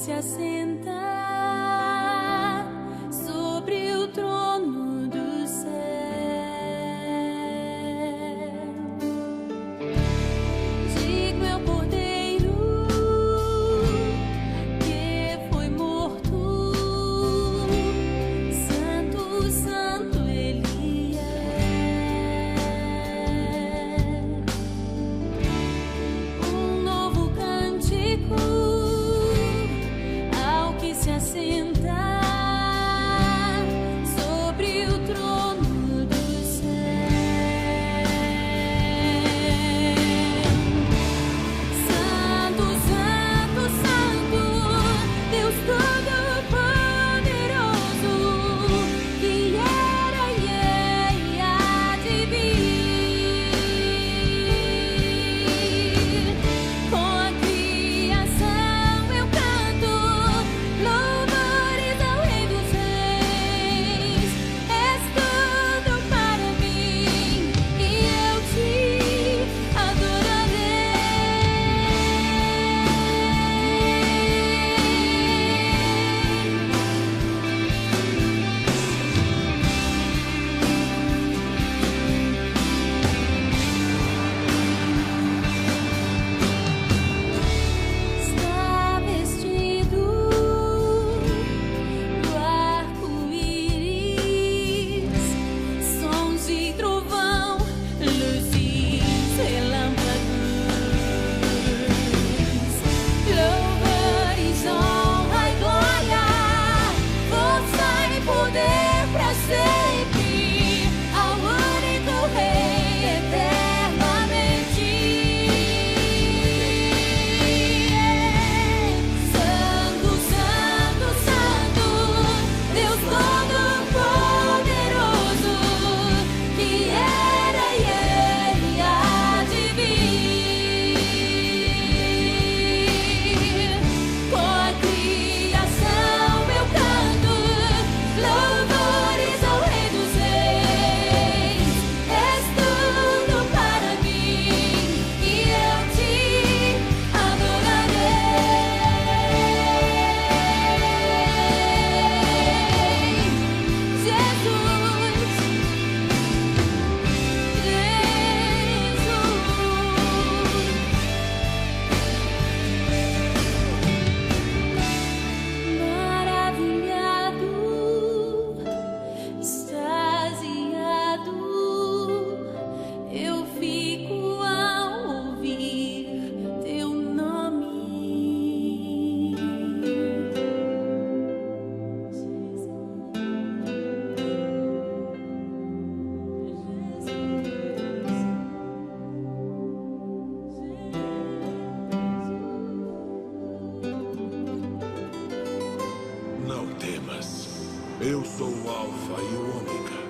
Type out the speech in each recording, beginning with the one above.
se assenta sobre o trono do céu. Digno é o Cordeiro que foi morto, santo, santo Ele é. Um novo cântico ao que se assenta sobre o trono do céu. Santo, santo, santo, Deus Todo-Poderoso, que era e é e há de vir. Com a criação eu canto louvores ao Rei dos Reis. És tudo para mim e eu te adorarei. Está vestido do arco-íris, sons de trovão, luzes, relâmpagos, louvores, honra e glória, força e poder pra sempre, ao único Rei eternamente. Santo, santo, santo, Deus Todo-Poderoso, que era e é e há de vir. Com a criação eu canto louvores ao Rei dos Reis. És tudo para mim e eu te adorarei. Maravilhado, extasiado, eu fico ao ouvir teu nome. Não temas. Eu sou o Alfa e o Ômega,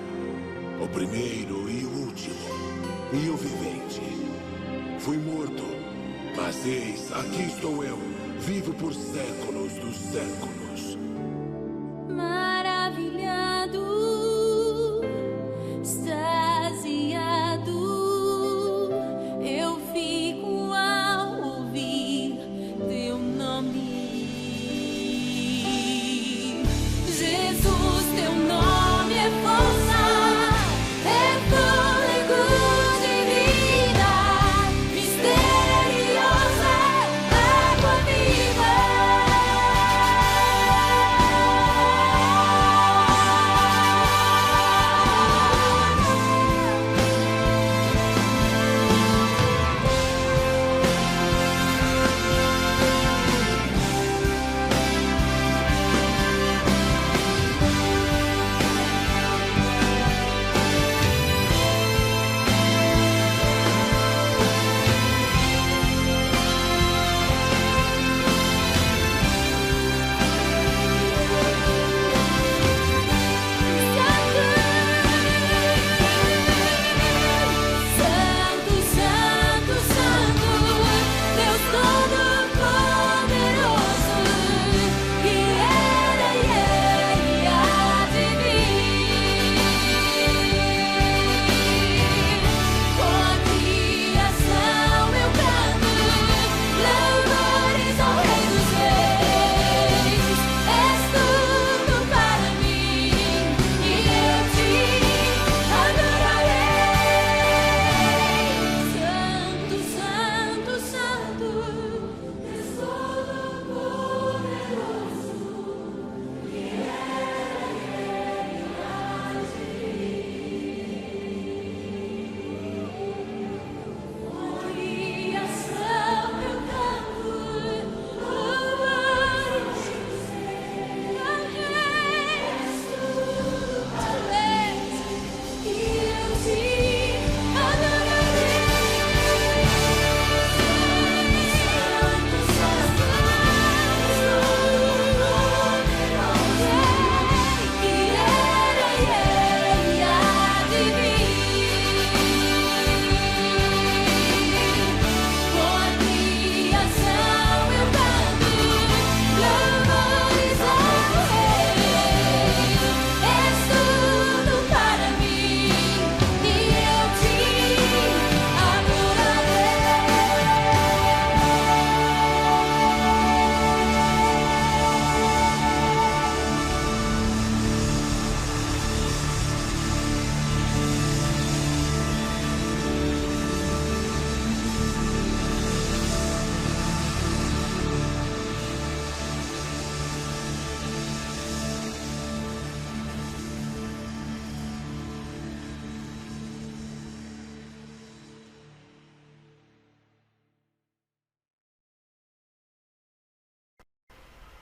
o primeiro e o último, e o vivente. Fui morto, mas eis, aqui estou eu, vivo por séculos dos séculos. Maravilhado, extasiado, eu fico ao ouvir teu nome. Jesus, teu nome é força, é fôlego de vida, misteriosa água viva.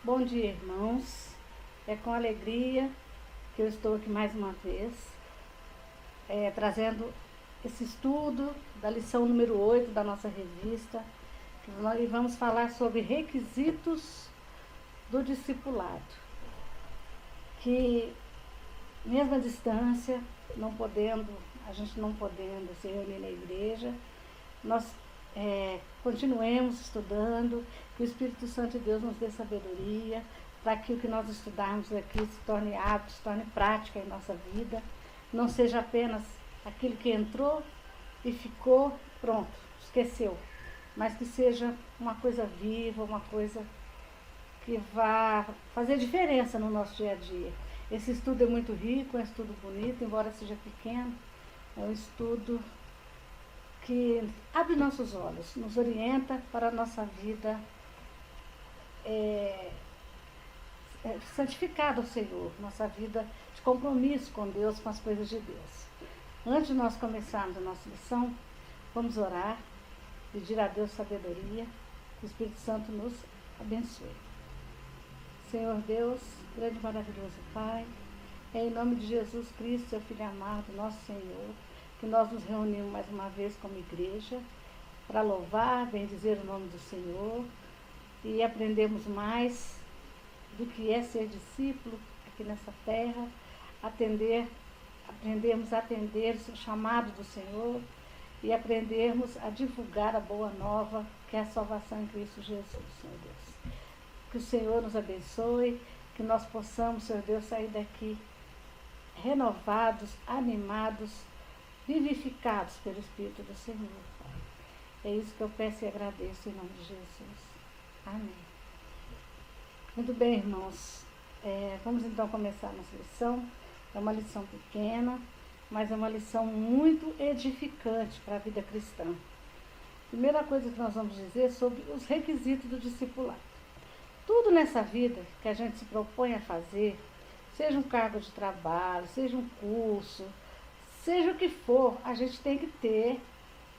Bom dia, irmãos. É com alegria que eu estou aqui mais uma vez, trazendo esse estudo da lição número 8 da nossa revista, e vamos falar sobre requisitos do discipulado, que mesmo à distância, a gente não podendo se reunir na igreja, nós continuemos estudando, que o Espírito Santo de Deus nos dê sabedoria, para que o que nós estudarmos aqui se torne hábito, se torne prática em nossa vida, não seja apenas aquilo que entrou e ficou, pronto, esqueceu, mas que seja uma coisa viva, uma coisa que vá fazer diferença no nosso dia a dia. Esse estudo é muito rico, é um estudo bonito, embora seja pequeno, é um estudo que abre nossos olhos, nos orienta para a nossa vida santificada ao Senhor, nossa vida de compromisso com Deus, com as coisas de Deus. Antes de nós começarmos a nossa lição, vamos orar, pedir a Deus sabedoria, que o Espírito Santo nos abençoe. Senhor Deus, grande e maravilhoso Pai, é em nome de Jesus Cristo, seu Filho amado, nosso Senhor, que nós nos reunimos mais uma vez como igreja para louvar, bendizer o nome do Senhor e aprendemos mais do que é ser discípulo aqui nessa terra, aprendemos a atender o chamado do Senhor e aprendermos a divulgar a boa nova, que é a salvação em Cristo Jesus, Senhor Deus. Que o Senhor nos abençoe, que nós possamos, Senhor Deus, sair daqui renovados, animados, vivificados pelo Espírito do Senhor, Pai. É isso que eu peço e agradeço em nome de Jesus. Amém. Muito bem, irmãos. Vamos então começar a nossa lição. É uma lição pequena, mas é uma lição muito edificante para a vida cristã. Primeira coisa que nós vamos dizer é sobre os requisitos do discipulado. Tudo nessa vida que a gente se propõe a fazer, seja um cargo de trabalho, seja um curso, seja o que for, a gente tem que ter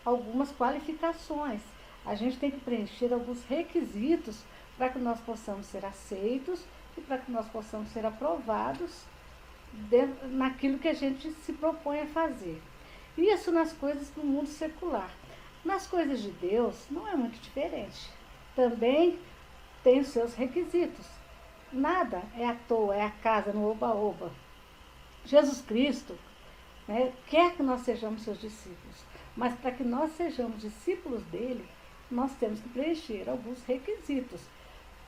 algumas qualificações. A gente tem que preencher alguns requisitos para que nós possamos ser aceitos e para que nós possamos ser aprovados naquilo que a gente se propõe a fazer. Isso nas coisas do mundo secular. Nas coisas de Deus não é muito diferente. Também tem os seus requisitos. Nada é à toa, é a casa no oba-oba. Jesus Cristo quer que nós sejamos seus discípulos, mas para que nós sejamos discípulos dele, nós temos que preencher alguns requisitos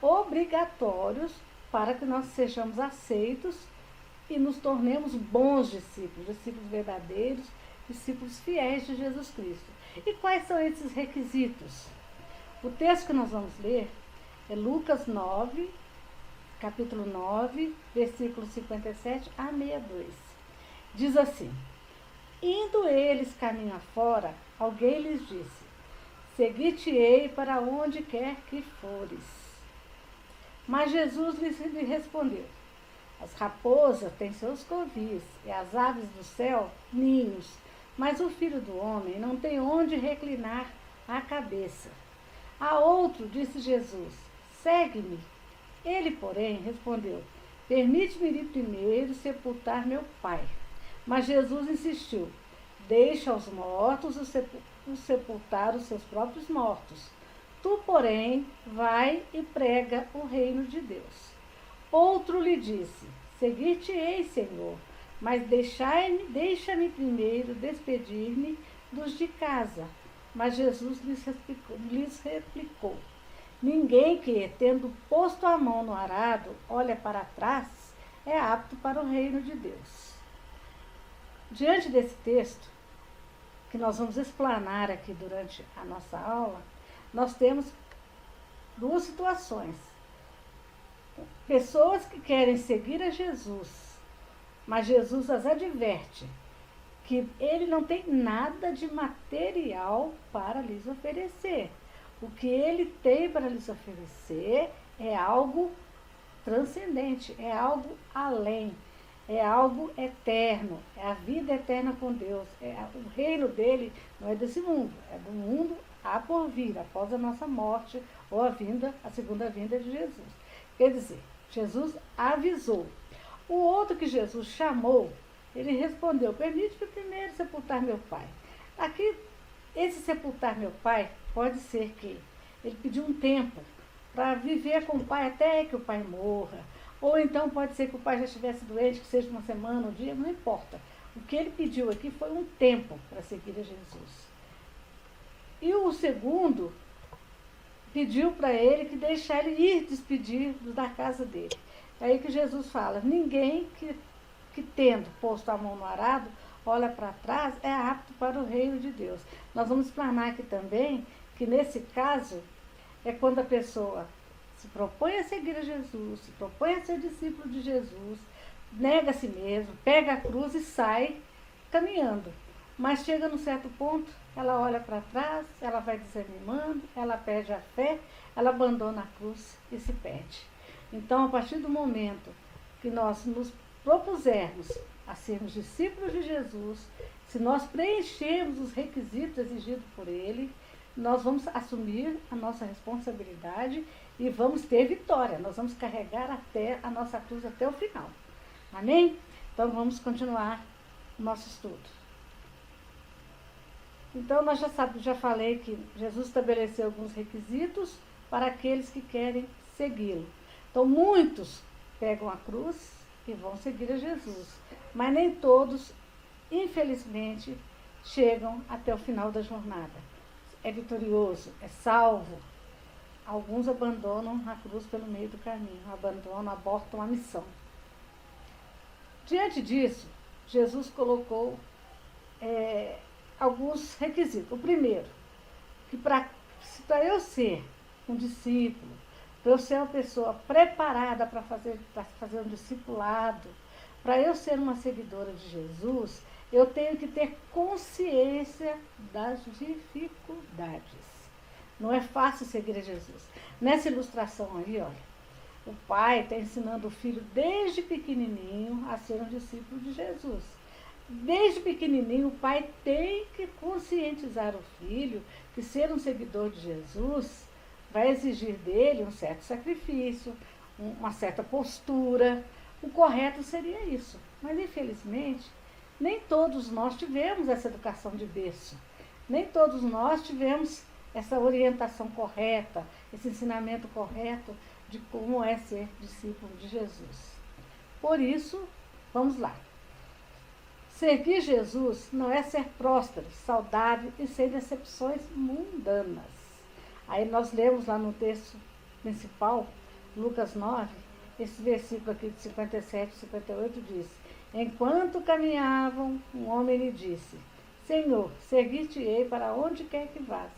obrigatórios para que nós sejamos aceitos e nos tornemos bons discípulos, discípulos verdadeiros, discípulos fiéis de Jesus Cristo. E quais são esses requisitos? O texto que nós vamos ler é Lucas 9, capítulo 9, versículos 57 a 62. Diz assim: indo eles caminho afora, alguém lhes disse: seguir-te-ei para onde quer que fores. Mas Jesus lhe respondeu: as raposas têm seus covis e as aves do céu ninhos, mas o Filho do Homem não tem onde reclinar a cabeça. A outro disse Jesus: segue-me. Ele, porém, respondeu: permite-me ir primeiro sepultar meu pai. Mas Jesus insistiu: deixa aos mortos o sepultar os seus próprios mortos. Tu, porém, vai e prega o reino de Deus. Outro lhe disse: seguir-te-ei, Senhor, mas deixa-me primeiro despedir-me dos de casa. Mas Jesus lhes replicou: ninguém que, tendo posto a mão no arado, olha para trás, é apto para o reino de Deus. Diante desse texto, que nós vamos explanar aqui durante a nossa aula, nós temos duas situações. Pessoas que querem seguir a Jesus, mas Jesus as adverte que ele não tem nada de material para lhes oferecer. O que ele tem para lhes oferecer é algo transcendente, é algo além, é algo eterno, é a vida eterna com Deus. O reino dele não é desse mundo, é do mundo a por vir, após a nossa morte ou a segunda vinda de Jesus. Quer dizer, Jesus avisou. O outro que Jesus chamou, ele respondeu, permite-me primeiro sepultar meu pai. Aqui, esse sepultar meu pai, pode ser que ele pediu um tempo para viver com o pai até que o pai morra. Ou então pode ser que o pai já estivesse doente, que seja uma semana, um dia, não importa. O que ele pediu aqui foi um tempo para seguir a Jesus. E o segundo pediu para ele que deixar ele ir despedir da casa dele. É aí que Jesus fala, ninguém que tendo posto a mão no arado, olha para trás, é apto para o reino de Deus. Nós vamos explanar aqui também que nesse caso é quando a pessoa se propõe a seguir a Jesus, se propõe a ser discípulo de Jesus, nega a si mesmo, pega a cruz e sai caminhando. Mas chega num certo ponto, ela olha para trás, ela vai desanimando, ela perde a fé, ela abandona a cruz e se perde. Então, a partir do momento que nós nos propusermos a sermos discípulos de Jesus, se nós preenchermos os requisitos exigidos por Ele, nós vamos assumir a nossa responsabilidade e vamos ter vitória. Nós vamos carregar até a nossa cruz até o final. Amém? Então, vamos continuar o nosso estudo. Então, nós já falei que Jesus estabeleceu alguns requisitos para aqueles que querem segui-lo. Então, muitos pegam a cruz e vão seguir a Jesus, mas nem todos, infelizmente, chegam até o final da jornada. É vitorioso, é salvo. Alguns abandonam a cruz pelo meio do caminho, abandonam, abortam a missão. Diante disso, Jesus colocou alguns requisitos. O primeiro, que para eu ser um discípulo, para eu ser uma pessoa preparada para fazer um discipulado, para eu ser uma seguidora de Jesus, eu tenho que ter consciência das dificuldades. Não é fácil seguir a Jesus. Nessa ilustração aí, olha, o pai está ensinando o filho desde pequenininho a ser um discípulo de Jesus. Desde pequenininho, o pai tem que conscientizar o filho que ser um seguidor de Jesus vai exigir dele um certo sacrifício, uma certa postura. O correto seria isso. Mas, infelizmente, nem todos nós tivemos essa educação de berço. Nem todos nós tivemos essa orientação correta, esse ensinamento correto de como é ser discípulo de Jesus. Por isso, vamos lá. Seguir Jesus não é ser próspero, saudável e sem decepções mundanas. Aí nós lemos lá no texto principal, Lucas 9, esse versículo aqui de 57 e 58 diz, enquanto caminhavam, um homem lhe disse, Senhor, seguir-te-ei para onde quer que vás.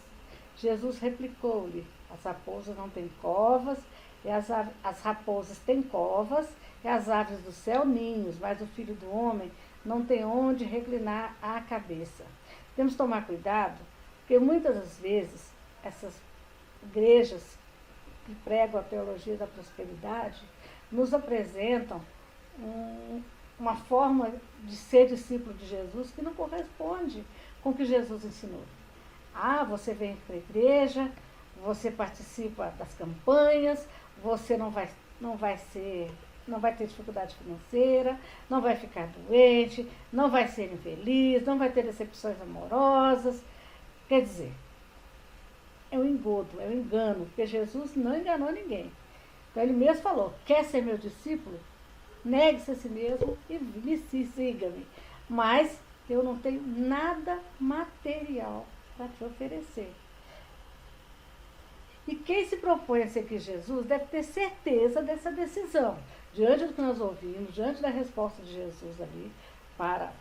Jesus replicou-lhe, as raposas não têm covas, e as raposas têm covas, e as aves do céu ninhos, mas o Filho do Homem não tem onde reclinar a cabeça. Temos que tomar cuidado, porque muitas das vezes essas igrejas que pregam a teologia da prosperidade nos apresentam uma forma de ser discípulo de Jesus que não corresponde com o que Jesus ensinou. Ah, você vem para a igreja, você participa das campanhas, você não vai ter dificuldade financeira, não vai ficar doente, não vai ser infeliz, não vai ter decepções amorosas. Quer dizer, é um engodo, é um engano, porque Jesus não enganou ninguém. Então ele mesmo falou, quer ser meu discípulo? Negue-se a si mesmo e siga-me. Mas eu não tenho nada material para te oferecer. E quem se propõe a seguir Jesus deve ter certeza dessa decisão. Diante do que nós ouvimos, diante da resposta de Jesus ali para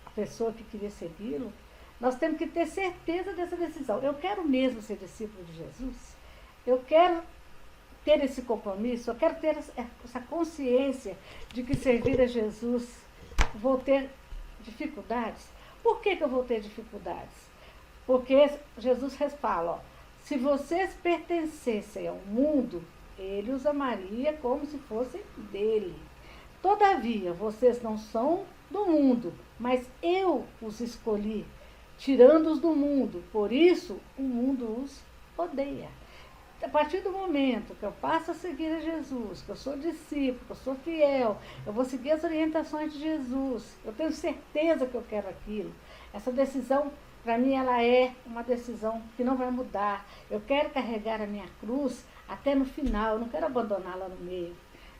a pessoa que queria segui-lo, nós temos que ter certeza dessa decisão. Eu quero mesmo ser discípulo de Jesus? Eu quero ter esse compromisso? Eu quero ter essa consciência de que servir a Jesus vou ter dificuldades? Por que eu vou ter dificuldades? Porque Jesus fala, ó, se vocês pertencessem ao mundo, ele os amaria como se fossem dele. Todavia, vocês não são do mundo, mas eu os escolhi, tirando-os do mundo. Por isso, o mundo os odeia. a partir do momento que eu passo a seguir a Jesus, que eu sou discípulo, que eu sou fiel, eu vou seguir as orientações de Jesus, eu tenho certeza que eu quero aquilo. Essa decisão, para mim, ela é uma decisão que não vai mudar. Eu quero carregar a minha cruz até no final, eu não quero abandoná-la no meio.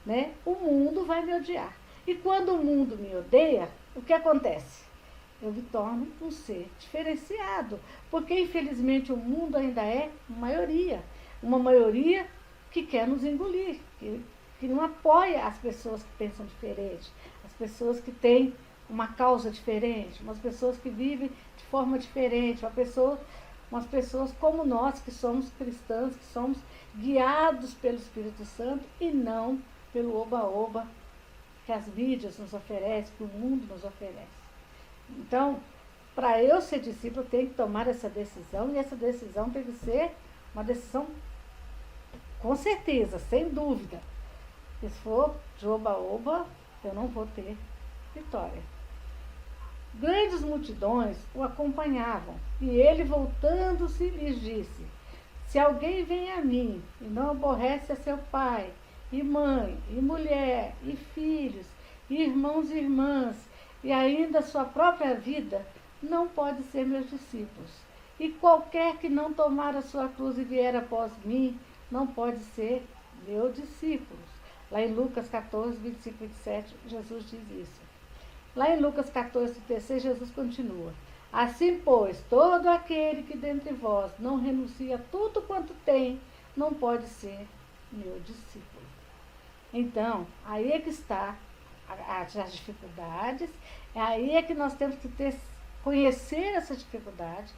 Né? O mundo vai me odiar. E quando o mundo me odeia, o que acontece? Eu me torno um ser diferenciado, porque infelizmente o mundo ainda é uma maioria que quer nos engolir, que não apoia as pessoas que pensam diferente, as pessoas que têm uma causa diferente, umas pessoas que vivem de forma diferente, umas pessoas como nós, que somos cristãos, que somos guiados pelo Espírito Santo e não pelo oba-oba que as mídias nos oferecem, que o mundo nos oferece. Então, para eu ser discípulo, eu tenho que tomar essa decisão, e essa decisão tem que ser uma decisão com certeza, sem dúvida. Se for de oba-oba, eu não vou ter vitória. Grandes multidões o acompanhavam, e ele, voltando-se, lhes disse: se alguém vem a mim e não aborrece a seu pai, e mãe, e mulher, e filhos, e irmãos e irmãs, e ainda sua própria vida, não pode ser meus discípulos. E qualquer que não tomar a sua cruz e vier após mim, não pode ser meu discípulo. Lá em Lucas 14, 25 e 27, Jesus diz isso. Lá em Lucas 14, 36, Jesus continua: assim, pois, todo aquele que dentre vós não renuncia a tudo quanto tem, não pode ser meu discípulo. Então, aí é que está as dificuldades, aí é que nós temos que conhecer essas dificuldades,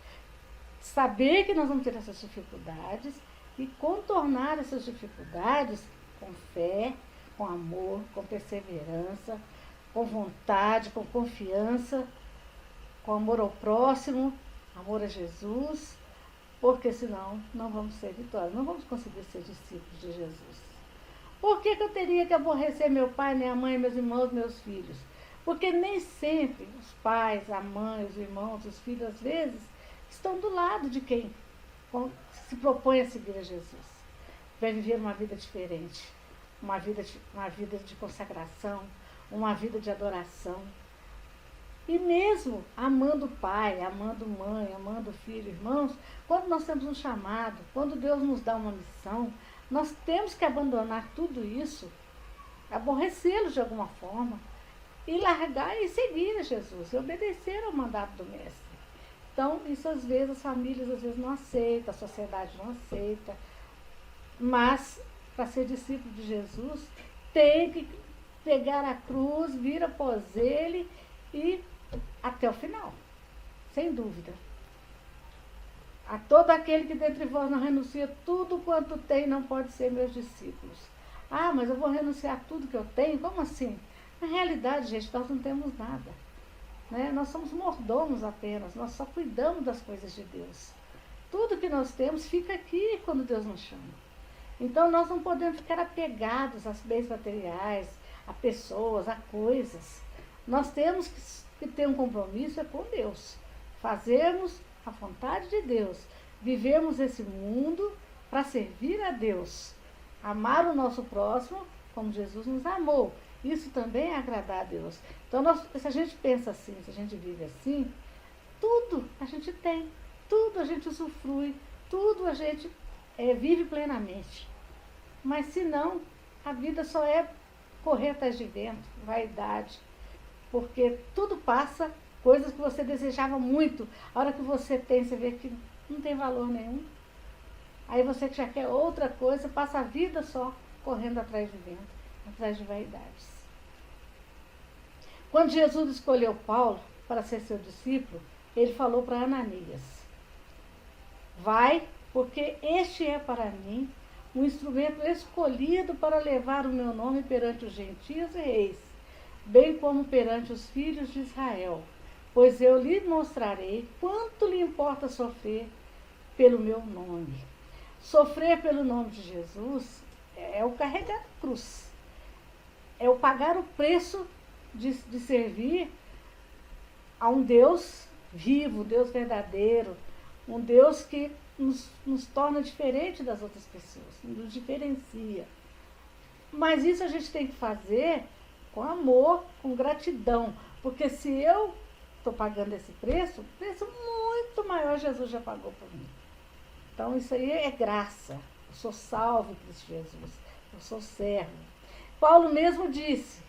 saber que nós vamos ter essas dificuldades e contornar essas dificuldades com fé, com amor, com perseverança, com vontade, com confiança, com amor ao próximo, amor a Jesus, porque senão não vamos ser vitórios, não vamos conseguir ser discípulos de Jesus. Por que eu teria que aborrecer meu pai, minha mãe, meus irmãos, meus filhos? Porque nem sempre os pais, a mãe, os irmãos, os filhos, às vezes, estão do lado de quem se propõe a seguir a Jesus. Vai viver uma vida diferente, uma vida de consagração, uma vida de adoração. E mesmo amando pai, amando mãe, amando filho, irmãos, quando nós temos um chamado, quando Deus nos dá uma missão, nós temos que abandonar tudo isso, aborrecê-los de alguma forma, e largar e seguir a Jesus, e obedecer ao mandato do Mestre. Então, isso às vezes as famílias não aceitam, a sociedade não aceita, mas para ser discípulo de Jesus, tem que pegar a cruz, vir após ele e até o final, sem dúvida. A todo aquele que dentre vós não renuncia tudo quanto tem, não pode ser meus discípulos. Ah, mas eu vou renunciar tudo que eu tenho? Como assim? Na realidade, gente, nós não temos nada. Né? Nós somos mordomos apenas, nós só cuidamos das coisas de Deus. Tudo que nós temos fica aqui quando Deus nos chama. Então nós não podemos ficar apegados aos bens materiais, a pessoas, a coisas. Nós temos que ter um compromisso com Deus. Fazermos a vontade de Deus. Vivemos esse mundo para servir a Deus. Amar o nosso próximo como Jesus nos amou. Isso também é agradar a Deus. Então, se a gente pensa assim, se a gente vive assim, tudo a gente tem, tudo a gente usufrui, tudo a gente vive plenamente. Mas se não, a vida só é correr atrás de vento, vaidade, porque tudo passa, coisas que você desejava muito, a hora que você tem, você vê que não tem valor nenhum. Aí você já quer outra coisa, passa a vida só correndo atrás de vento, atrás de vaidades. Quando Jesus escolheu Paulo para ser seu discípulo, ele falou para Ananias: vai, porque este é para mim um instrumento escolhido para levar o meu nome perante os gentios e reis, bem como perante os filhos de Israel, pois eu lhe mostrarei quanto lhe importa sofrer pelo meu nome. Sofrer pelo nome de Jesus é o carregar a cruz, é o pagar o preço de servir a um Deus vivo, um Deus verdadeiro, um Deus que nos torna diferente das outras pessoas, nos diferencia. Mas isso a gente tem que fazer com amor, com gratidão, porque se eu estou pagando esse preço muito maior Jesus já pagou por mim. Então isso aí é graça. Eu sou salvo em Cristo Jesus, eu sou servo. Paulo mesmo disse,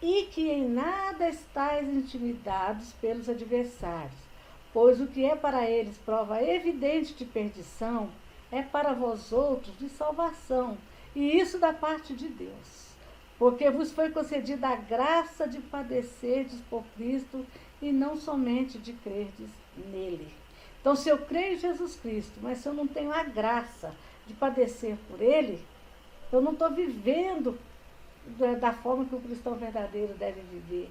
e que em nada estáis intimidados pelos adversários, pois o que é para eles prova evidente de perdição, é para vós outros de salvação, e isso da parte de Deus. Porque vos foi concedida a graça de padecerdes por Cristo, e não somente de crerdes nele. Então, se eu creio em Jesus Cristo, mas se eu não tenho a graça de padecer por ele, eu não estou vivendo da forma que o cristão verdadeiro deve viver,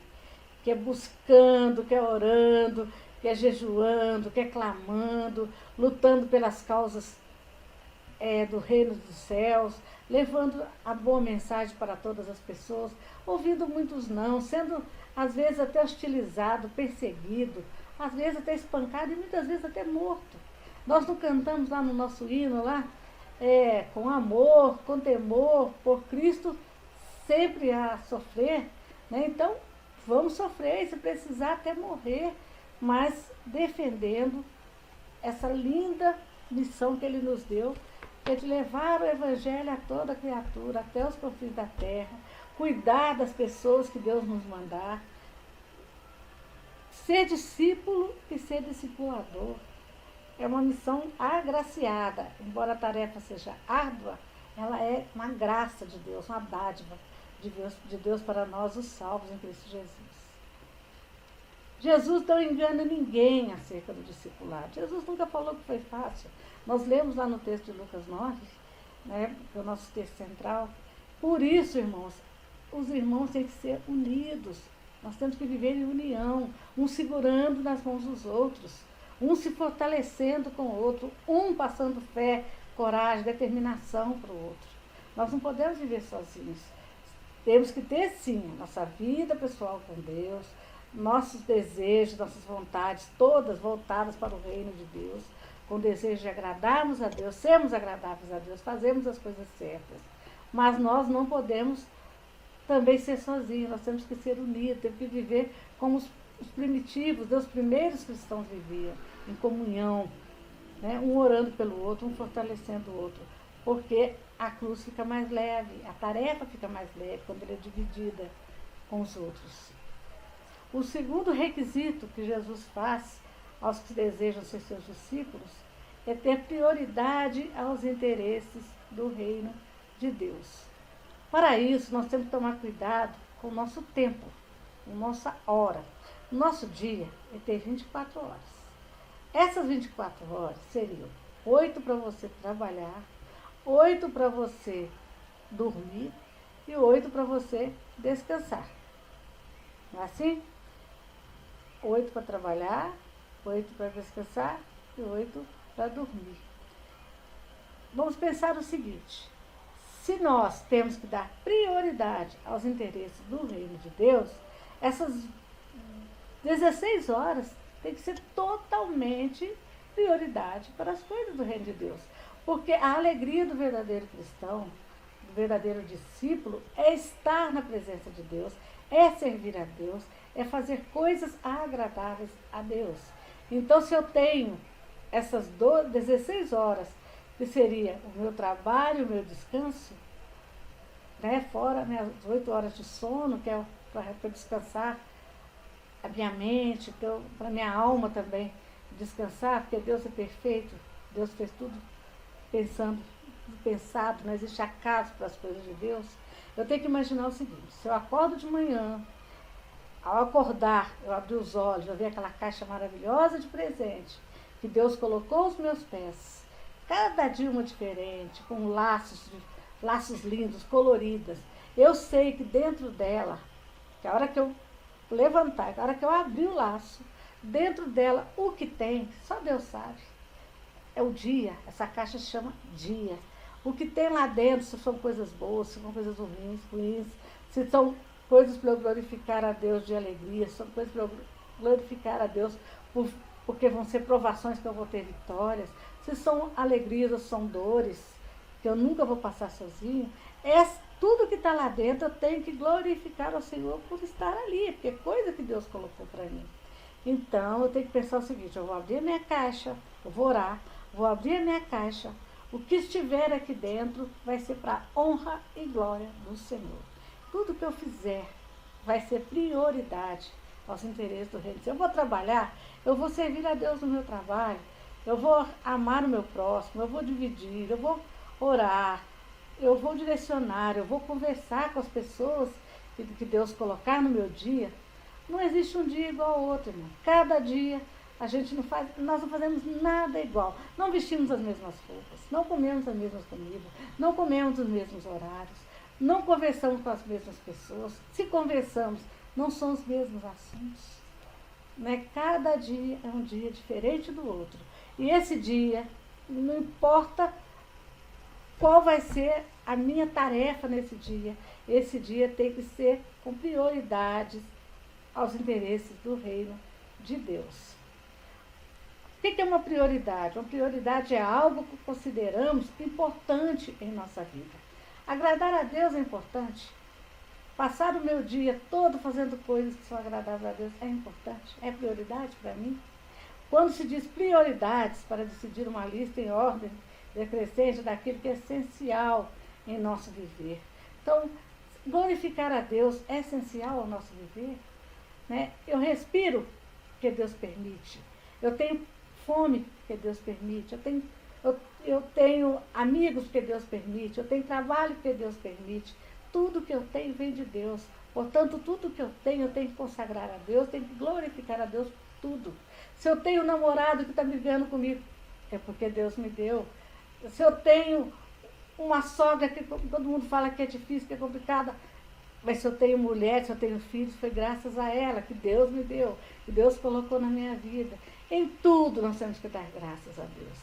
que é buscando, que é orando, que é jejuando, que é clamando, lutando pelas causas do reino dos céus, levando a boa mensagem para todas as pessoas, ouvindo muitos não, sendo às vezes até hostilizado, perseguido, às vezes até espancado e muitas vezes até morto. Nós não cantamos lá no nosso hino, lá, com amor, com temor, por Cristo, sempre a sofrer, né? Então, vamos sofrer, se precisar até morrer, mas defendendo essa linda missão que ele nos deu, que é de levar o Evangelho a toda criatura, até os confins da terra, cuidar das pessoas que Deus nos mandar, ser discípulo e ser discipulador. É uma missão agraciada, embora a tarefa seja árdua, ela é uma graça de Deus, uma dádiva de Deus para nós, os salvos em Cristo Jesus. Jesus não engana ninguém acerca do discipulado. Jesus nunca falou que foi fácil. Nós lemos lá no texto de Lucas 9, né, que é o nosso texto central. Por isso, irmãos, os irmãos têm que ser unidos. Nós temos que viver em união, um segurando nas mãos dos outros, um se fortalecendo com o outro, um passando fé, coragem, determinação para o outro. Nós não podemos viver sozinhos. Temos que ter, sim, nossa vida pessoal com Deus, nossos desejos, nossas vontades, todas voltadas para o reino de Deus, com o desejo de agradarmos a Deus, sermos agradáveis a Deus, fazermos as coisas certas. Mas nós não podemos também ser sozinhos, nós temos que ser unidos, temos que viver como os primitivos, os primeiros cristãos viviam, em comunhão, né? Um orando pelo outro, um fortalecendo o outro, porque a cruz fica mais leve, a tarefa fica mais leve quando ela é dividida com os outros. O segundo requisito que Jesus faz aos que desejam ser seus discípulos é ter prioridade aos interesses do reino de Deus. Para isso, nós temos que tomar cuidado com o nosso tempo, com a nossa hora. O nosso dia é ter 24 horas. Essas 24 horas seriam 8 para você trabalhar, 8 para você dormir e 8 para você descansar. Não é assim? 8 para trabalhar, 8 para descansar e 8 para dormir. Vamos pensar o seguinte: se nós temos que dar prioridade aos interesses do reino de Deus, essas 16 horas tem que ser totalmente prioridade para as coisas do reino de Deus. Porque a alegria do verdadeiro cristão, do verdadeiro discípulo, é estar na presença de Deus, é servir a Deus, é fazer coisas agradáveis a Deus. Então, se eu tenho essas 16 horas, que seria o meu trabalho, o meu descanso, né, fora minhas 8 horas de sono, que é para descansar a minha mente, para a minha alma também descansar, porque Deus é perfeito, Deus fez tudo pensado, não existe acaso para as coisas de Deus. Eu tenho que imaginar o seguinte: se eu acordo de manhã, ao acordar, eu abri os olhos, eu vi aquela caixa maravilhosa de presente que Deus colocou aos meus pés, cada dia uma diferente, com laços lindos, coloridas. Eu sei que dentro dela, que a hora que eu levantar, a hora que eu abrir o laço, dentro dela, o que tem, só Deus sabe. É o dia, essa caixa se chama dia. O que tem lá dentro, se são coisas boas, se são coisas ruins, se são coisas para eu glorificar a Deus de alegria, se são coisas para eu glorificar a Deus por porque vão ser provações que eu vou ter vitórias, se são alegrias ou são dores, que eu nunca vou passar sozinho, tudo que está lá dentro eu tenho que glorificar ao Senhor por estar ali, porque é coisa que Deus colocou para mim. Então eu tenho que pensar o seguinte: eu vou abrir a minha caixa, eu vou orar, vou abrir a minha caixa, o que estiver aqui dentro vai ser para honra e glória do Senhor. Tudo que eu fizer vai ser prioridade aos interesses do reino. Se eu vou trabalhar, eu vou servir a Deus no meu trabalho, eu vou amar o meu próximo, eu vou dividir, eu vou orar, eu vou direcionar, eu vou conversar com as pessoas que Deus colocar no meu dia. Não existe um dia igual ao outro, irmão. Cada dia nós não fazemos nada igual. Não vestimos as mesmas roupas, não comemos as mesmas comidas, não comemos os mesmos horários, não conversamos com as mesmas pessoas. Se conversamos, não são os mesmos assuntos. Né? Cada dia é um dia diferente do outro. E esse dia, não importa qual vai ser a minha tarefa nesse dia, esse dia tem que ser com prioridades aos interesses do reino de Deus. O que é uma prioridade? Uma prioridade é algo que consideramos importante em nossa vida. Agradar a Deus é importante. Passar o meu dia todo fazendo coisas que são agradáveis a Deus é importante, é prioridade para mim. Quando se diz prioridades para decidir uma lista em ordem decrescente daquilo que é essencial em nosso viver. Então, glorificar a Deus é essencial ao nosso viver. Né? Eu respiro porque Deus permite. Eu tenho fome porque Deus permite. Eu tenho amigos porque Deus permite. Eu tenho trabalho porque Deus permite. Tudo que eu tenho vem de Deus. Portanto, tudo que eu tenho que consagrar a Deus, tenho que glorificar a Deus por tudo. Se eu tenho um namorado que está brigando comigo, é porque Deus me deu. Se eu tenho uma sogra que todo mundo fala que é difícil, que é complicada, mas se eu tenho mulher, se eu tenho filhos, foi graças a ela, que Deus me deu, que Deus colocou na minha vida. Em tudo nós temos que dar graças a Deus.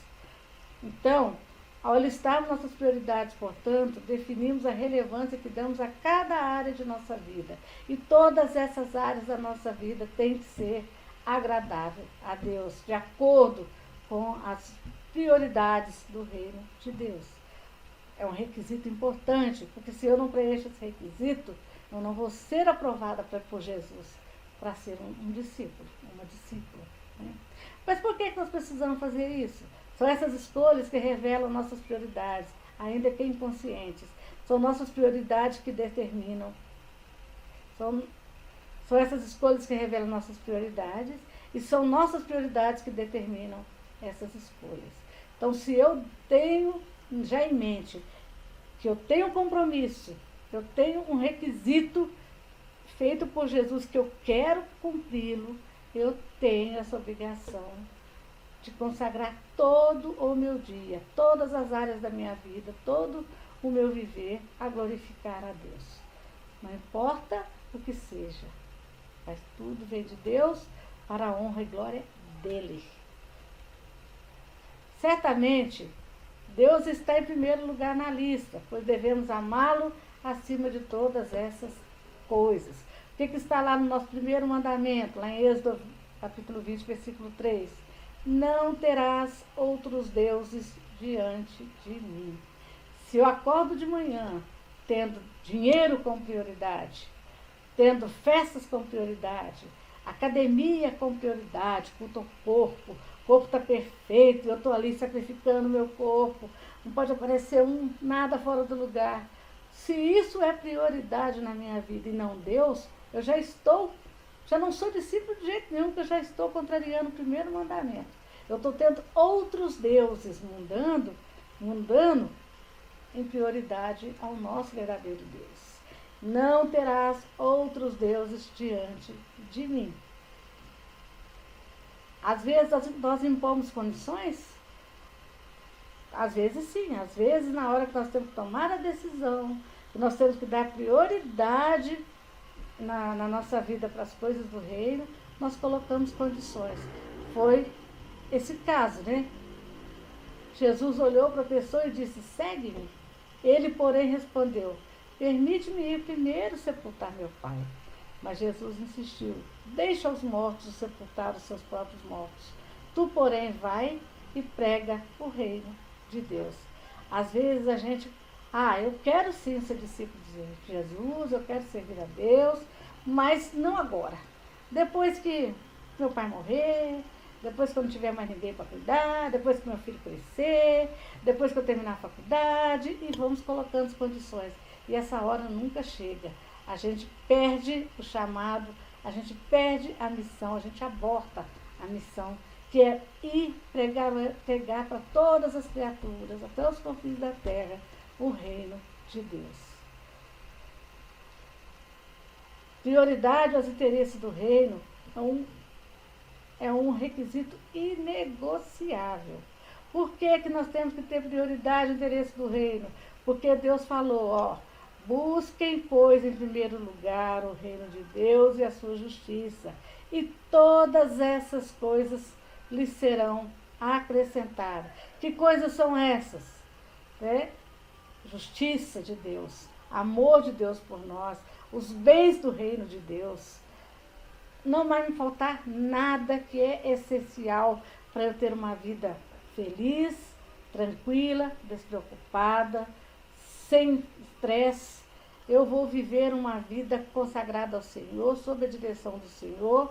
Então, ao listarmos nossas prioridades, portanto, definimos a relevância que damos a cada área de nossa vida. E todas essas áreas da nossa vida têm que ser agradável a Deus, de acordo com as prioridades do reino de Deus. É um requisito importante, porque se eu não preencho esse requisito, eu não vou ser aprovada por Jesus para ser um discípulo, uma discípula. Né? Mas por que nós precisamos fazer isso? São essas escolhas que revelam nossas prioridades, ainda que inconscientes. São nossas prioridades que determinam. São essas escolhas que revelam nossas prioridades e são nossas prioridades que determinam essas escolhas. Então, se eu tenho já em mente que eu tenho um compromisso, que eu tenho um requisito feito por Jesus, que eu quero cumpri-lo, eu tenho essa obrigação de consagrar todo o meu dia, todas as áreas da minha vida, todo o meu viver a glorificar a Deus. Não importa o que seja, mas tudo vem de Deus para a honra e glória dele. Certamente, Deus está em primeiro lugar na lista, pois devemos amá-lo acima de todas essas coisas. O que está lá no nosso primeiro mandamento, lá em Êxodo, capítulo 20, versículo 3? Não terás outros deuses diante de mim. Se eu acordo de manhã tendo dinheiro como prioridade, tendo festas como prioridade, academia como prioridade, culto ao corpo, o corpo está perfeito, eu estou ali sacrificando o meu corpo, não pode aparecer nada fora do lugar. Se isso é prioridade na minha vida e não Deus, eu já não sou discípulo de jeito nenhum, porque eu já estou contrariando o primeiro mandamento. Eu estou tendo outros deuses mundando em prioridade ao nosso verdadeiro Deus. Não terás outros deuses diante de mim. Às vezes nós impomos condições, às vezes sim, às vezes na hora que nós temos que tomar a decisão, que nós temos que dar prioridade na nossa vida para as coisas do reino, nós colocamos condições. Foi esse caso, né? Jesus olhou para a pessoa e disse, segue-me. Ele, porém, respondeu, permite-me ir primeiro sepultar meu pai. Mas Jesus insistiu, deixa os mortos sepultar os seus próprios mortos. Tu, porém, vai e prega o reino de Deus. Às vezes a gente, eu quero sim ser discípulo de Jesus, eu quero servir a Deus, mas não agora. Depois que meu pai morrer, depois que eu não tiver mais ninguém para cuidar, depois que meu filho crescer, depois que eu terminar a faculdade, e vamos colocando as condições. E essa hora nunca chega. A gente perde o chamado, a gente perde a missão, a gente aborta a missão, que é ir pregar para todas as criaturas, até os confins da terra, o reino de Deus. Prioridade aos interesses do reino é um requisito inegociável. Por que nós temos que ter prioridade ao interesse do reino? Porque Deus falou, busquem, pois, em primeiro lugar o reino de Deus e a sua justiça, e todas essas coisas lhes serão acrescentadas. Que coisas são essas? Justiça de Deus, amor de Deus por nós, os bens do reino de Deus. Não vai me faltar nada que é essencial para eu ter uma vida feliz, tranquila, despreocupada, sem estresse. Eu vou viver uma vida consagrada ao Senhor, sob a direção do Senhor.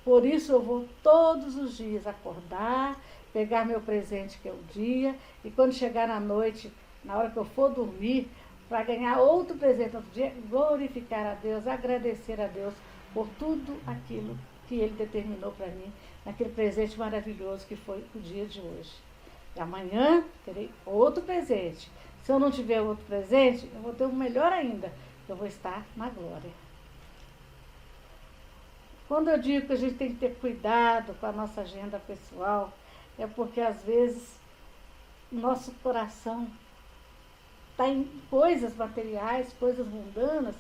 Por isso eu vou todos os dias acordar, pegar meu presente que é o dia, e quando chegar à noite, na hora que eu for dormir, para ganhar outro presente outro dia, glorificar a Deus, agradecer a Deus por tudo aquilo que Ele determinou para mim, naquele presente maravilhoso que foi o dia de hoje. E amanhã terei outro presente. Se eu não tiver outro presente, eu vou ter um melhor ainda, eu vou estar na glória. Quando eu digo que a gente tem que ter cuidado com a nossa agenda pessoal, é porque às vezes nosso coração está em coisas materiais, coisas mundanas,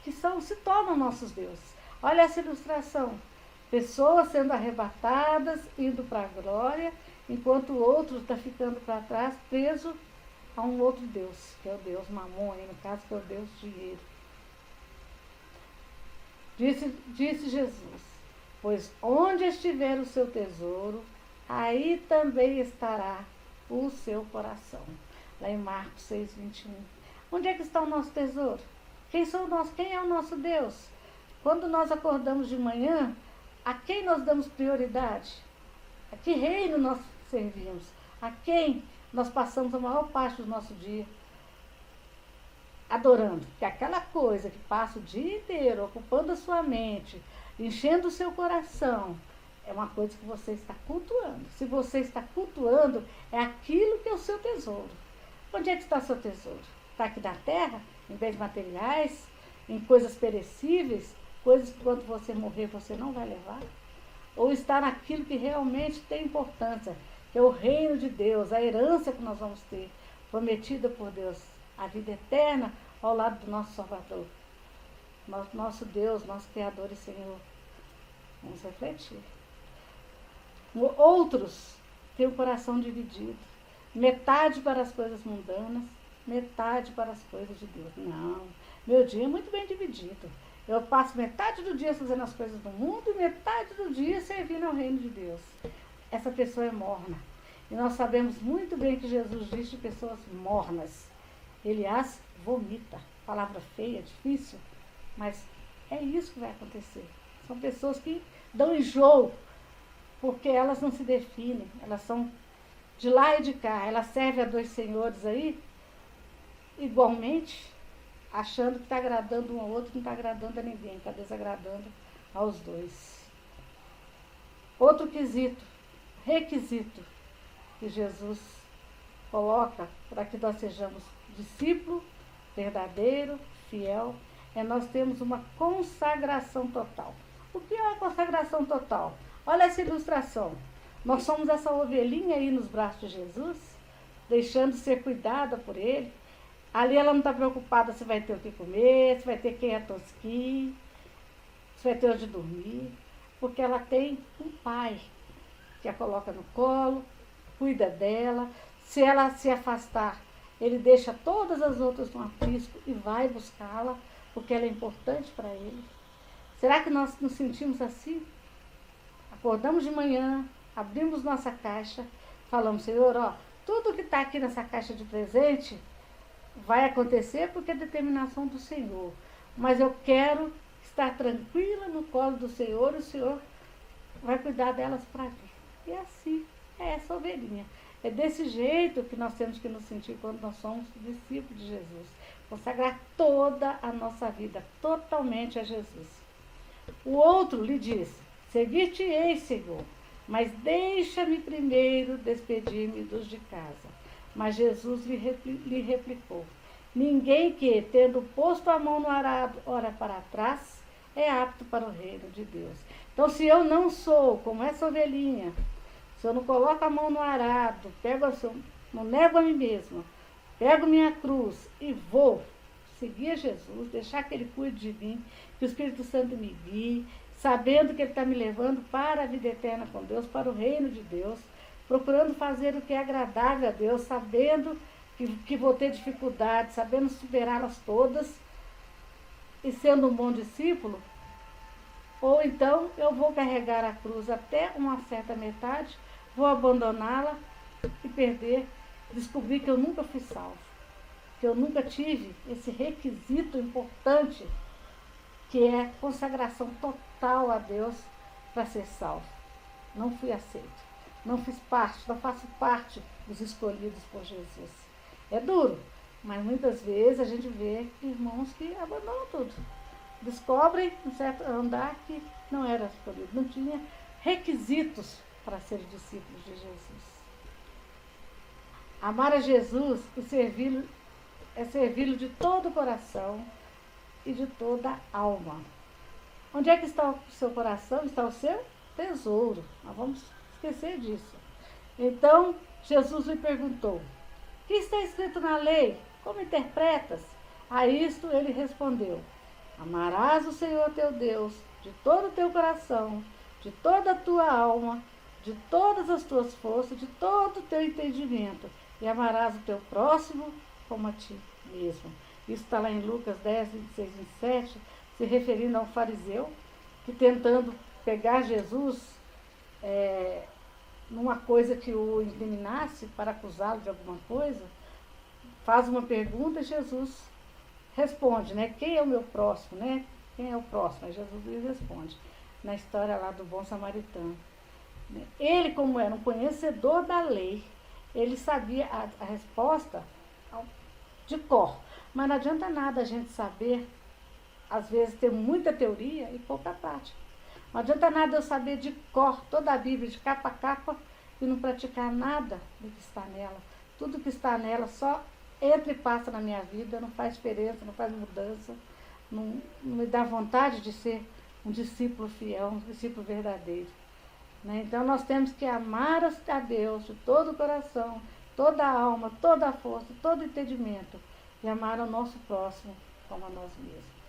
que se tornam nossos deuses. Olha essa ilustração. Pessoas sendo arrebatadas, indo para a glória, enquanto o outro está ficando para trás, preso a um outro Deus, que é o Deus Mamon, no caso, que é o Deus dinheiro. Disse Jesus, pois onde estiver o seu tesouro, aí também estará o seu coração. Lá em Marcos 6:21. Onde é que está o nosso tesouro? Quem é o nosso Deus? Quando nós acordamos de manhã, a quem nós damos prioridade? A que reino nós servimos? A quem nós passamos a maior parte do nosso dia adorando? Que aquela coisa que passa o dia inteiro ocupando a sua mente, enchendo o seu coração, é uma coisa que você está cultuando. Se você está cultuando, é aquilo que é o seu tesouro. Onde é que está o seu tesouro? Está aqui na terra, em bens materiais, em coisas perecíveis, coisas que quando você morrer você não vai levar? Ou está naquilo que realmente tem importância, que é o reino de Deus, a herança que nós vamos ter, prometida por Deus, a vida eterna ao lado do nosso Salvador, nosso Deus, nosso Criador e Senhor. Vamos refletir. Outros têm o coração dividido, metade para as coisas mundanas, metade para as coisas de Deus. Não, meu dia é muito bem dividido. Eu passo metade do dia fazendo as coisas do mundo e metade do dia servindo ao reino de Deus. Essa pessoa é morna. E nós sabemos muito bem que Jesus diz de pessoas mornas. Ele as vomita. Palavra feia, difícil, mas é isso que vai acontecer. São pessoas que dão enjoo, porque elas não se definem. Elas são de lá e de cá. Elas servem a dois senhores aí, igualmente, achando que está agradando um ao outro, não está agradando a ninguém, está desagradando aos dois. Outro requisito que Jesus coloca para que nós sejamos discípulo verdadeiro, fiel, é nós termos uma consagração total. O que é uma consagração total? Olha essa ilustração. Nós somos essa ovelhinha aí nos braços de Jesus, deixando ser cuidada por Ele. Ali ela não está preocupada se vai ter o que comer, se vai ter quem a tosquir, se vai ter onde dormir, porque ela tem um pai que a coloca no colo, cuida dela. Se ela se afastar, ele deixa todas as outras no aprisco e vai buscá-la, porque ela é importante para ele. Será que nós nos sentimos assim? Acordamos de manhã, abrimos nossa caixa, falamos, Senhor, ó, tudo que está aqui nessa caixa de presente vai acontecer porque é determinação do Senhor. Mas eu quero estar tranquila no colo do Senhor e o Senhor vai cuidar delas para mim. E assim é essa ovelhinha. É desse jeito que nós temos que nos sentir quando nós somos discípulos de Jesus. Consagrar toda a nossa vida totalmente a Jesus. O outro lhe disse, seguir-te-ei, Senhor, mas deixa-me primeiro despedir-me dos de casa. Mas Jesus lhe replicou, ninguém que, tendo posto a mão no arado, ora para trás, é apto para o reino de Deus. Então, se eu não sou como essa ovelhinha, se eu não coloco a mão no arado, não nego a mim mesma, pego minha cruz e vou seguir Jesus, deixar que Ele cuide de mim, que o Espírito Santo me guie, sabendo que Ele está me levando para a vida eterna com Deus, para o reino de Deus, procurando fazer o que é agradável a Deus, sabendo que vou ter dificuldades, sabendo superá-las todas e sendo um bom discípulo, ou então eu vou carregar a cruz até uma certa metade, vou abandoná-la e descobrir que eu nunca fui salvo, que eu nunca tive esse requisito importante que é consagração total a Deus para ser salvo. Não fui aceito, não faço parte dos escolhidos por Jesus. É duro, mas muitas vezes a gente vê irmãos que abandonam tudo. Descobrem um certo andar que não era escolhido, não tinha requisitos para ser discípulos de Jesus. Amar a Jesus e servi-lo é servi-lo de todo o coração e de toda a alma. Onde é que está o seu coração? Está o seu tesouro. Nós vamos esquecer disso. Então, Jesus lhe perguntou, o que está escrito na lei? Como interpretas? A isto ele respondeu, amarás o Senhor teu Deus de todo o teu coração, de toda a tua alma, de todas as tuas forças, de todo o teu entendimento, e amarás o teu próximo como a ti mesmo. Isso está lá em Lucas 10, 26 e 27, se referindo a um fariseu que, tentando pegar Jesus numa coisa que o incriminasse para acusá-lo de alguma coisa, faz uma pergunta e Jesus responde, né? Quem é o meu próximo, né? Quem é o próximo? Aí Jesus lhe responde, na história lá do bom samaritano. Ele, como era um conhecedor da lei, ele sabia a resposta de cor. Mas não adianta nada a gente saber, às vezes ter muita teoria e pouca prática. Não adianta nada eu saber de cor toda a Bíblia, de capa a capa, e não praticar nada do que está nela. Tudo que está nela só entra e passa na minha vida, não faz diferença, não faz mudança, não me dá vontade de ser um discípulo fiel, um discípulo verdadeiro. Né? Então nós temos que amar a Deus de todo o coração, toda a alma, toda a força, todo o entendimento, e amar o nosso próximo como a nós mesmos.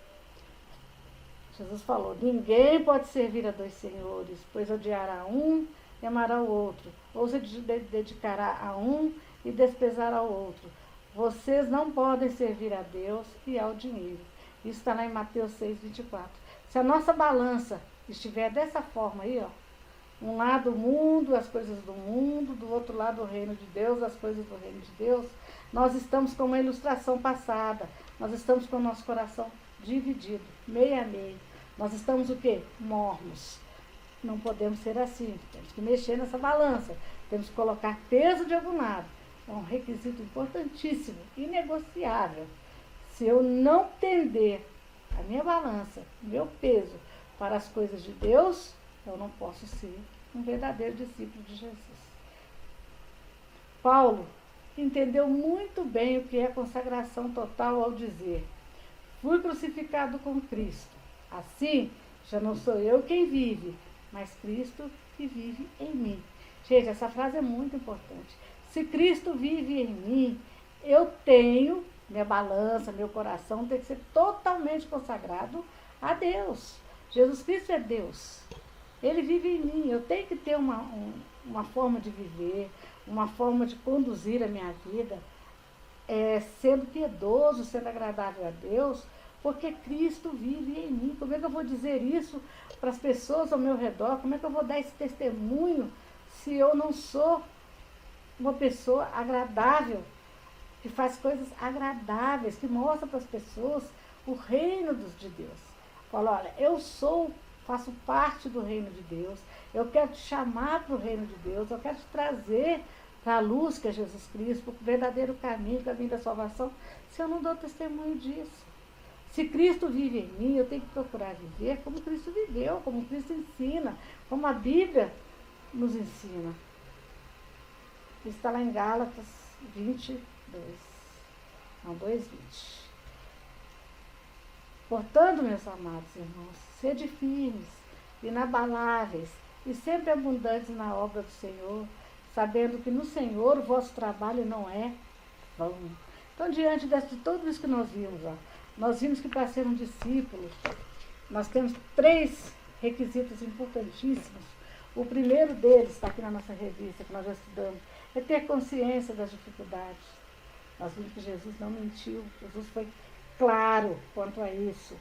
Jesus falou, ninguém pode servir a dois senhores, pois odiará um e amará o outro, ou se dedicará a um e desprezará o outro. Vocês não podem servir a Deus e ao dinheiro. Isso está lá em Mateus 6, 24. Se a nossa balança estiver dessa forma aí, ó, um lado o mundo, as coisas do mundo, do outro lado o reino de Deus, as coisas do reino de Deus, nós estamos com uma ilustração passada, nós estamos com o nosso coração dividido, meio a meio. Nós estamos o quê? Mornos. Não podemos ser assim, temos que mexer nessa balança, temos que colocar peso de algum lado. É um requisito importantíssimo, inegociável. Se eu não tender a minha balança, o meu peso para as coisas de Deus, eu não posso ser um verdadeiro discípulo de Jesus. Paulo entendeu muito bem o que é consagração total ao dizer, fui crucificado com Cristo. Assim, já não sou eu quem vive, mas Cristo que vive em mim. Gente, essa frase é muito importante. Se Cristo vive em mim, eu tenho, minha balança, meu coração tem que ser totalmente consagrado a Deus. Jesus Cristo é Deus. Ele vive em mim. Eu tenho que ter uma forma de viver, uma forma de conduzir a minha vida, sendo piedoso, sendo agradável a Deus, porque Cristo vive em mim. Como é que eu vou dizer isso para as pessoas ao meu redor? Como é que eu vou dar esse testemunho se eu não sou uma pessoa agradável, que faz coisas agradáveis, que mostra para as pessoas o reino de Deus. Fala, olha, eu faço parte do reino de Deus, eu quero te chamar para o reino de Deus, eu quero te trazer para a luz que é Jesus Cristo, para o verdadeiro caminho, o caminho da salvação, se eu não dou testemunho disso. Se Cristo vive em mim, eu tenho que procurar viver como Cristo viveu, como Cristo ensina, como a Bíblia nos ensina. Isso está lá em Gálatas 22, não, 2:20. Portanto, meus amados irmãos, sede firmes, inabaláveis e sempre abundantes na obra do Senhor, sabendo que no Senhor o vosso trabalho não é vão. Então, diante de tudo isso que nós vimos, nós vimos que para ser um discípulo, nós temos 3 requisitos importantíssimos. O primeiro deles está aqui na nossa revista, que nós já estudamos, é ter consciência das dificuldades. Nós vimos que Jesus não mentiu, Jesus foi claro quanto a isso.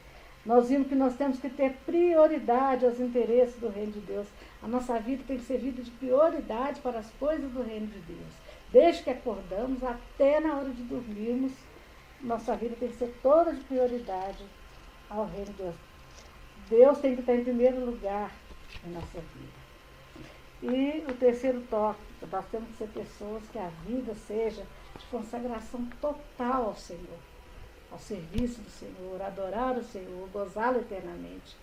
Nós vimos que nós temos que ter prioridade aos interesses do reino de Deus. A nossa vida tem que ser vida de prioridade para as coisas do reino de Deus. Desde que acordamos até na hora de dormirmos, nossa vida tem que ser toda de prioridade ao reino de Deus. Deus tem que estar em primeiro lugar em nossa vida. E o terceiro tópico, nós temos que ser pessoas que a vida seja de consagração total ao Senhor, ao serviço do Senhor, adorar o Senhor, gozá-lo eternamente.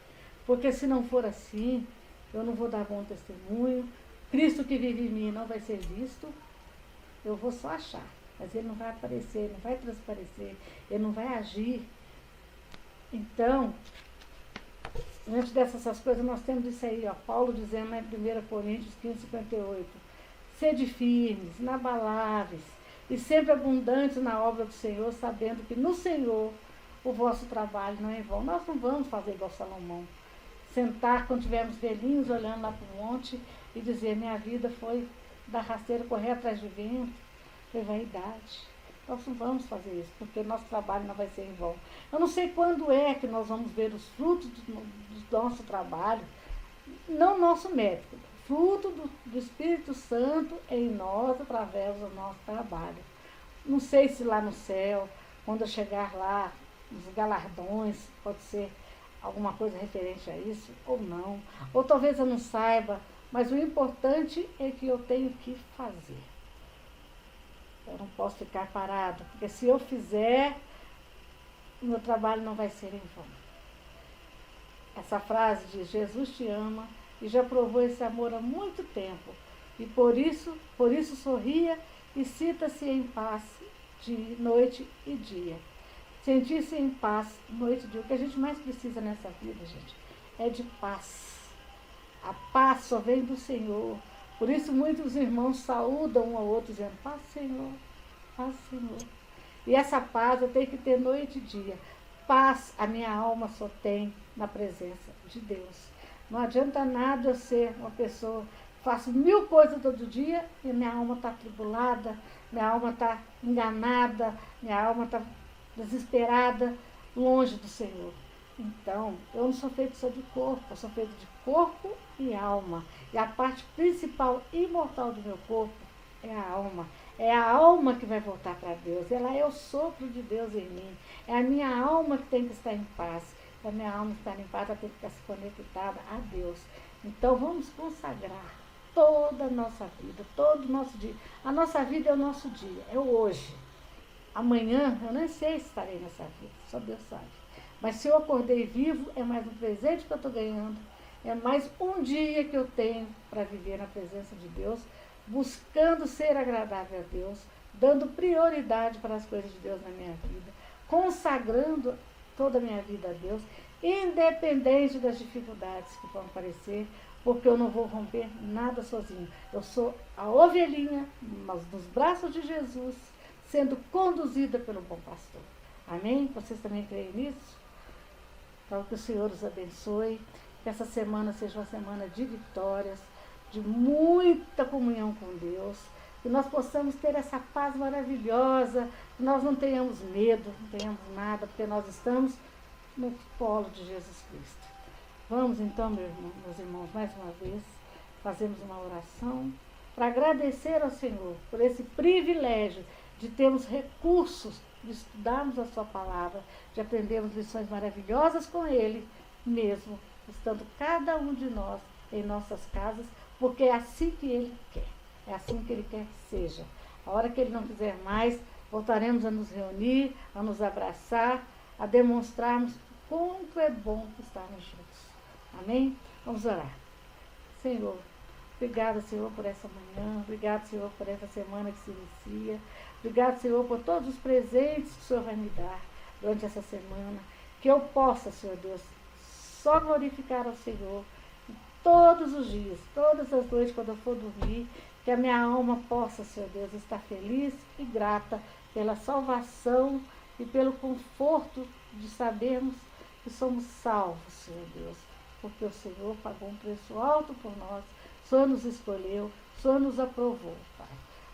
Porque se não for assim, eu não vou dar bom testemunho, Cristo que vive em mim não vai ser visto, eu vou só achar, mas ele não vai aparecer, ele não vai transparecer, ele não vai agir. Então, diante dessas coisas, nós temos isso aí, Paulo dizendo em 1 Coríntios 15:58, sede firmes, inabaláveis, e sempre abundantes na obra do Senhor, sabendo que no Senhor o vosso trabalho não é em vão. Nós não vamos fazer igual Salomão, sentar quando tivermos velhinhos olhando lá para o monte e dizer, minha vida foi dar rasteira, correr atrás do vento, foi vaidade. Nós não vamos fazer isso, porque nosso trabalho não vai ser em vão. Eu não sei quando é que nós vamos ver os frutos do nosso trabalho, não nosso mérito, fruto do Espírito Santo em nós, através do nosso trabalho. Não sei se lá no céu, quando eu chegar lá, os galardões, pode ser alguma coisa referente a isso, ou não. Ou talvez eu não saiba, mas o importante é que eu tenho que fazer. Eu não posso ficar parado, porque se eu fizer, o meu trabalho não vai ser em vão. Essa frase diz, Jesus te ama e já provou esse amor há muito tempo. E por isso sorria e sinta-se em paz de noite e dia. Sentir-se em paz noite e dia. O que a gente mais precisa nessa vida, gente, é de paz. A paz só vem do Senhor. Por isso muitos irmãos saúdam um ao outro dizendo, paz, Senhor, paz, Senhor. E essa paz eu tenho que ter noite e dia. Paz a minha alma só tem na presença de Deus. Não adianta nada eu ser uma pessoa, faço 1000 coisas todo dia e minha alma está atribulada, minha alma está enganada, minha alma está desesperada, longe do Senhor. Então, eu não sou feito só de corpo, eu sou feito de corpo e alma. E a parte principal, imortal do meu corpo é a alma. É a alma que vai voltar para Deus. Ela é o sopro de Deus em mim. É a minha alma que tem que estar em paz. A minha alma estar em paz, ela tem que estar se conectada a Deus. Então, vamos consagrar toda a nossa vida, todo o nosso dia. A nossa vida é o nosso dia, é o hoje. Amanhã, eu nem sei se estarei nessa vida, só Deus sabe. Mas se eu acordei vivo, é mais um presente que eu estou ganhando, é mais um dia que eu tenho para viver na presença de Deus, buscando ser agradável a Deus, dando prioridade para as coisas de Deus na minha vida, consagrando toda a minha vida a Deus, independente das dificuldades que vão aparecer, porque eu não vou romper nada sozinho. Eu sou a ovelhinha, mas nos braços de Jesus, sendo conduzida pelo bom pastor. Amém? Vocês também creem nisso? Então, que o Senhor os abençoe, que essa semana seja uma semana de vitórias, de muita comunhão com Deus, que nós possamos ter essa paz maravilhosa, que nós não tenhamos medo, não tenhamos nada, porque nós estamos no colo de Jesus Cristo. Vamos então, meus irmãos, mais uma vez, fazemos uma oração. para agradecer ao Senhor por esse privilégio de termos recursos, de estudarmos a sua palavra, de aprendermos lições maravilhosas com Ele, mesmo estando cada um de nós em nossas casas, porque é assim que Ele quer, é assim que Ele quer que seja. A hora que Ele não quiser mais, voltaremos a nos reunir, a nos abraçar, a demonstrarmos quanto é bom estarmos juntos. Amém? Vamos orar. Senhor, obrigada, Senhor, por essa manhã, obrigado, Senhor, por essa semana que se inicia, obrigado, Senhor, por todos os presentes que o Senhor vai me dar durante essa semana, que eu possa, Senhor Deus, só glorificar ao Senhor todos os dias, todas as noites quando eu for dormir, que a minha alma possa, Senhor Deus, estar feliz e grata pela salvação e pelo conforto de sabermos que somos salvos, Senhor Deus, porque o Senhor pagou um preço alto por nós, o Senhor nos escolheu, o Senhor nos aprovou, Pai.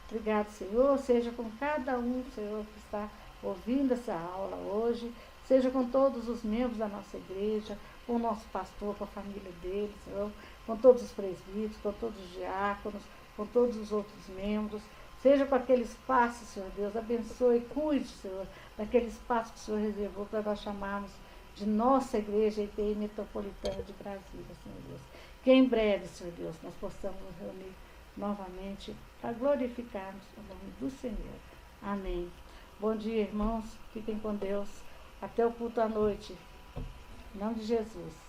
Obrigado, Senhor, seja com cada um, Senhor, que está ouvindo essa aula hoje, seja com todos os membros da nossa igreja, com o nosso pastor, com a família dele, Senhor, com todos os presbíteros, com todos os diáconos, com todos os outros membros, seja com aquele espaço, Senhor Deus, abençoe e cuide, Senhor, daquele espaço que o Senhor reservou para nós chamarmos de nossa igreja EPI Metropolitana de Brasília, Senhor Deus. Que em breve, Senhor Deus, nós possamos nos reunir novamente para glorificarmos o nome do Senhor. Amém. Bom dia, irmãos. Fiquem com Deus. Até o culto à noite. Em nome de Jesus.